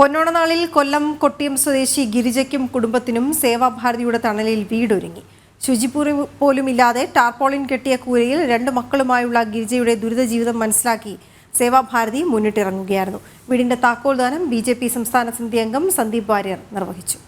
പൊന്നോണനാളിൽ കൊല്ലം കൊട്ടിയം സ്വദേശി ഗിരിജയ്ക്കും കുടുംബത്തിനും സേവാഭാരതിയുടെ തണലിൽ വീടൊരുങ്ങി. ശുചിപ്പുറി പോലുമില്ലാതെ ടാർപോളിൻ കെട്ടിയ കൂരയിൽ 2 മക്കളുമായുള്ള ഗിരിജയുടെ ദുരിത ജീവിതം മനസ്സിലാക്കി സേവാഭാരതി മുന്നിട്ടിറങ്ങുകയായിരുന്നു. വീടിന്റെ താക്കോൽദാനം BJP സംസ്ഥാന സമിതി അംഗം സന്ദീപ് വാര്യർ നിർവഹിച്ചു.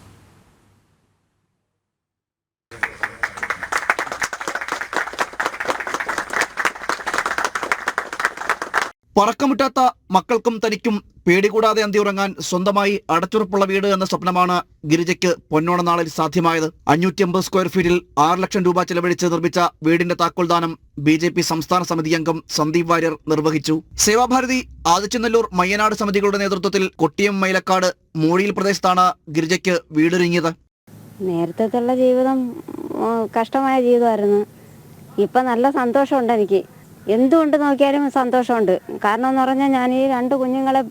പറക്കമുറ്റാത്ത മക്കൾക്കും തനിക്കും പേടികൂടാതെ അന്തിയുറങ്ങാൻ സ്വന്തമായി അടച്ചുറപ്പുള്ള വീട് എന്ന സ്വപ്നമാണ് ഗിരിജയ്ക്ക് പൊന്നോണ നാളിൽ സാധ്യമായത്. 550 സ്ക്വയർ ഫീറ്റിൽ 6 ലക്ഷം രൂപ ചെലവഴിച്ച് നിർമ്മിച്ച വീടിന്റെ താക്കോൽദാനം BJP സംസ്ഥാന സമിതി അംഗം സന്ദീപ് വാര്യർ നിർവഹിച്ചു. സേവാഭാരതി ആദിച്ചനല്ലൂർ മയ്യനാട് സമിതികളുടെ നേതൃത്വത്തിൽ കൊട്ടിയം മൈലക്കാട് മൂഴിയിൽ പ്രദേശത്താണ് ഗിരിജയ്ക്ക് വീടൊരുങ്ങിയത്. നേരത്തെ ജീവിതം കഷ്ടമായ ജീവിതമായിരുന്നു. ഇപ്പം നല്ല സന്തോഷമുണ്ട്. എനിക്ക് എന്തുകൊണ്ട് നോക്കിയാലും സന്തോഷമുണ്ട്. കാരണം എന്ന് പറഞ്ഞാൽ ഞാൻ ഈ 2 കുഞ്ഞുങ്ങളെ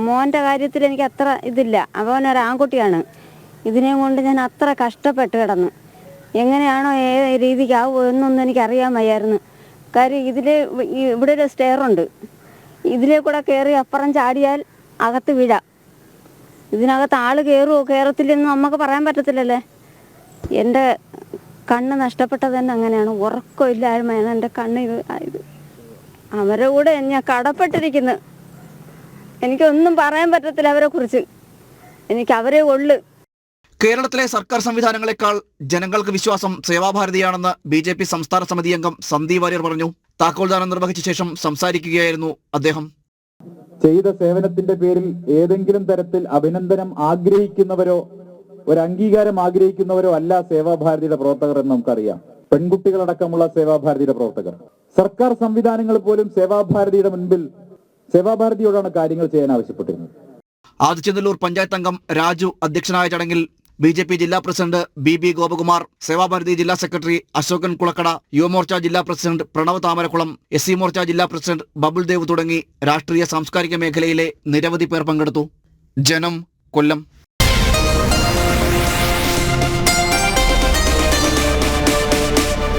മോൻ്റെ കാര്യത്തിൽ എനിക്ക് അത്ര ഇതില്ല. അവനൊരു ആൺകുട്ടിയാണ്. ഇതിനെയും കൊണ്ട് ഞാൻ അത്ര കഷ്ടപ്പെട്ട് കിടന്നു. എങ്ങനെയാണോ ഏത് രീതിക്കാവോ എന്നൊന്നും എനിക്കറിയാൻ വയ്യായിരുന്നു. കാര്യം ഇവിടെ ഒരു സ്റ്റെയറുണ്ട്. ഇതിലേ കൂടെ കയറി അപ്പുറം ചാടിയാൽ അകത്ത് വീഴാം. ഇതിനകത്ത് ആൾ കയറുമോ കയറത്തില്ലെന്നും നമുക്ക് പറയാൻ പറ്റത്തില്ലല്ലേ. എൻ്റെ കണ്ണ് നഷ്ടപ്പെട്ടത് തന്നെ അങ്ങനെയാണ്. ഉറക്കമില്ലായ്മയാണ് എൻ്റെ കണ്ണ് ഇത്. അവരെ കൂടെ ഞാൻ കടപ്പെട്ടിരിക്കുന്നു. എനിക്കൊന്നും പറയാൻ പറ്റത്തില്ല അവരെ കുറിച്ച്. എനിക്ക് അവരെ ഉള്ളു. കേരളത്തിലെ സർക്കാർ സംവിധാനങ്ങളെക്കാൾ ജനങ്ങൾക്ക് വിശ്വാസം സേവാഭാരതിയാണെന്ന് BJP സംസ്ഥാന സമിതി അംഗം സന്ദീപ് വാര്യർ പറഞ്ഞു. താക്കോൽദാനം നിർവഹിച്ച ശേഷം സംസാരിക്കുകയായിരുന്നു അദ്ദേഹം. ചെയ്ത സേവനത്തിന്റെ പേരിൽ ഏതെങ്കിലും തരത്തിൽ അഭിനന്ദനം ആഗ്രഹിക്കുന്നവരോ ഒരു അംഗീകാരം ആഗ്രഹിക്കുന്നവരോ അല്ല സേവാഭാരതിയുടെ പ്രവർത്തകർ എന്ന് നമുക്കറിയാം. പെൺകുട്ടികളടക്കമുള്ള സേവാഭാരതിയുടെ പ്രവർത്തകർ, സർക്കാർ സംവിധാനങ്ങൾ പോലും സേവാഭാരതിയുടെ മുൻപിൽ സേവാഭാരതിയോടാണ് കാര്യങ്ങൾ ചെയ്യാൻ ആവശ്യപ്പെട്ടിരുന്നത്. ആദിച്ചനല്ലൂർ പഞ്ചായത്ത് അംഗം രാജു അധ്യക്ഷനായ ചടങ്ങിൽ BJP ജില്ലാ പ്രസിഡന്റ് BB ഗോപകുമാർ, സേവാഭാരതി ജില്ലാ സെക്രട്ടറി അശോകൻ കുളക്കട, യുവമോർച്ച ജില്ലാ പ്രസിഡന്റ് പ്രണവ് താമരക്കുളം, SC മോർച്ച ജില്ലാ പ്രസിഡന്റ് ബബുൾ ദേവ് തുടങ്ങി രാഷ്ട്രീയ സാംസ്കാരിക മേഖലയിലെ നിരവധി പേർ പങ്കെടുത്തു. ജനം, കൊല്ലം.